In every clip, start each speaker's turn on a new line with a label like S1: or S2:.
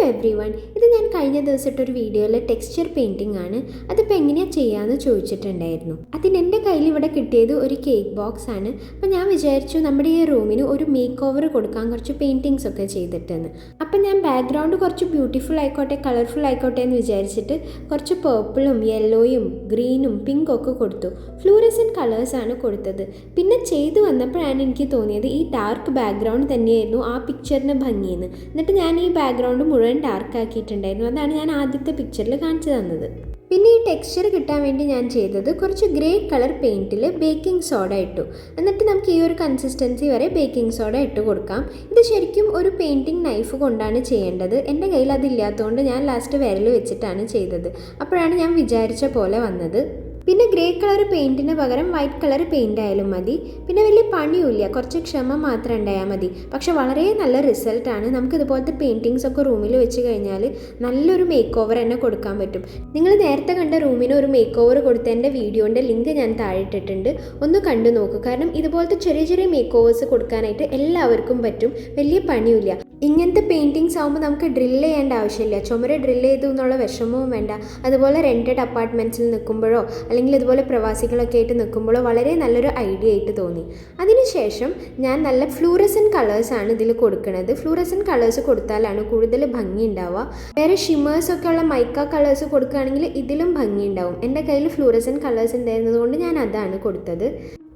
S1: Every one, ഇത് ഞാൻ കഴിഞ്ഞ ദിവസത്തെ വീഡിയോയിലെ ടെക്സ്ചർ പെയിൻറ്റിംഗ് ആണ്. അതിപ്പോൾ എങ്ങനെയാണ് ചെയ്യാമെന്ന് ചോദിച്ചിട്ടുണ്ടായിരുന്നു. എൻ്റെ കയ്യിൽ ഇവിടെ കിട്ടിയത് ഒരു കേക്ക് ബോക്സ് ആണ്. അപ്പോൾ ഞാൻ വിചാരിച്ചു നമ്മുടെ ഈ റൂമിന് ഒരു മേക്ക് ഓവർ കൊടുക്കാൻ കുറച്ച് പെയിൻറ്റിങ്സ് ഒക്കെ ചെയ്തിട്ടെന്ന്. അപ്പം ഞാൻ ബാക്ക്ഗ്രൗണ്ട് കുറച്ച് ബ്യൂട്ടിഫുൾ ആയിക്കോട്ടെ, കളർഫുൾ ആയിക്കോട്ടെ എന്ന് വിചാരിച്ചിട്ട് കുറച്ച് പേർപ്പിളും യെല്ലോയും ഗ്രീനും പിങ്കും ഒക്കെ കൊടുത്തു. ഫ്ലൂറസെൻറ്റ് കളേഴ്സാണ് കൊടുത്തത്. പിന്നെ ചെയ്തു വന്നപ്പോഴാണ് എനിക്ക് തോന്നിയത് ഈ ഡാർക്ക് ബാക്ക്ഗ്രൗണ്ട് തന്നെയായിരുന്നു ആ പിക്ചറിന് ഭംഗിയെന്ന്. എന്നിട്ട് ഞാൻ ഈ ബാക്ക്ഗ്രൗണ്ട് മുഴുവൻ ഡാർക്ക് ആക്കിയിട്ടുണ്ടായിരുന്നു. അതാണ് ഞാൻ ആദ്യത്തെ പിക്ചറിൽ കാണിച്ചു തന്നത്. പിന്നെ ഈ ടെക്സ്ചർ കിട്ടാൻ വേണ്ടി ഞാൻ ചെയ്തത് കുറച്ച് ഗ്രേ കളർ പെയിൻറ്റിൽ ബേക്കിംഗ് സോഡ ഇട്ടു. എന്നിട്ട് നമുക്ക് ഈ ഒരു കൺസിസ്റ്റൻസി വരെ ബേക്കിംഗ് സോഡ ഇട്ട് കൊടുക്കാം. ഇത് ശരിക്കും ഒരു പെയിൻറ്റിംഗ് നൈഫ് കൊണ്ടാണ് ചെയ്യേണ്ടത്. എൻ്റെ കയ്യിൽ അതില്ലാത്തതുകൊണ്ട് ഞാൻ ലാസ്റ്റ് വിരൽ വെച്ചിട്ടാണ് ചെയ്തത്. അപ്പോഴാണ് ഞാൻ വിചാരിച്ച പോലെ വന്നത്. പിന്നെ ഗ്രേ കളർ പെയിൻറ്റിന് പകരം വൈറ്റ് കളർ പെയിൻ്റ് ആയാലും മതി. പിന്നെ വലിയ പണിയുമില്ല, കുറച്ച് ക്ഷമ മാത്രം ഉണ്ടായാൽ മതി. പക്ഷെ വളരെ നല്ല റിസൾട്ടാണ്. നമുക്ക് ഇതുപോലത്തെ പെയിൻറ്റിങ്സ് ഒക്കെ റൂമിൽ വെച്ച് കഴിഞ്ഞാൽ നല്ലൊരു മേക്ക് ഓവർ തന്നെ കൊടുക്കാൻ പറ്റും. നിങ്ങൾ നേരത്തെ കണ്ട റൂമിന് ഒരു മേക്ക് ഓവർ കൊടുത്തതിൻ്റെ വീഡിയോൻ്റെ ലിങ്ക് ഞാൻ താഴെ ഇട്ടിട്ടുണ്ട്. ഒന്ന് കണ്ടു നോക്കൂ. കാരണം ഇതുപോലത്തെ ചെറിയ ചെറിയ മേക്ക് ഓവേഴ്സ് കൊടുക്കാനായിട്ട് എല്ലാവർക്കും പറ്റും. വലിയ പണിയുമില്ല. ഇങ്ങനത്തെ പെയിൻറ്റിങ്സ് ആകുമ്പോൾ നമുക്ക് ഡ്രില്ല് ചെയ്യേണ്ട ആവശ്യമില്ല. ചുമര് ഡ്രില്ല് ചെയ്തു എന്നുള്ള വിഷമവും വേണ്ട. അതുപോലെ റെൻറ്റഡ് അപ്പാർട്ട്മെൻറ്റ്സിൽ നിൽക്കുമ്പോഴോ അല്ലെങ്കിൽ ഇതുപോലെ പ്രവാസികളൊക്കെ ആയിട്ട് നിൽക്കുമ്പോഴോ വളരെ നല്ലൊരു ഐഡിയ ആയിട്ട് തോന്നി. അതിനുശേഷം ഞാൻ നല്ല ഫ്ലൂറസെൻറ്റ് കളേഴ്സാണ് ഇതിൽ കൊടുക്കുന്നത്. ഫ്ലൂറസെൻറ്റ് കളേഴ്സ് കൊടുത്താലാണ് കൂടുതൽ ഭംഗി ഉണ്ടാവുക. വേറെ ഷിമേഴ്സൊക്കെ ഉള്ള മൈക്ക കളേഴ്സ് കൊടുക്കുകയാണെങ്കിൽ ഇതിലും ഭംഗി ഉണ്ടാവും. എൻ്റെ കയ്യിൽ ഫ്ലൂറസെൻറ്റ് കളേഴ്സ് ഉണ്ടായിരുന്നത് കൊണ്ട് ഞാൻ അതാണ് കൊടുത്തത്.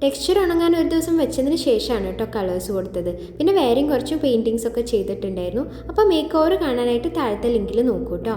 S1: ടെക്സ്ചർ ഉണങ്ങാൻ ഒരു ദിവസം വെച്ചതിന് ശേഷമാണ് കേട്ടോ കളേഴ്സ് കൊടുത്തത്. പിന്നെ വേറെയും കുറച്ച് പെയിൻറ്റിങ്സ് ഒക്കെ ചെയ്തിട്ടുണ്ടായിരുന്നു. അപ്പോൾ മേക്ക് ഓവർ കാണാനായിട്ട് താഴത്തെ ലിങ്കിൽ നോക്കൂ കേട്ടോ.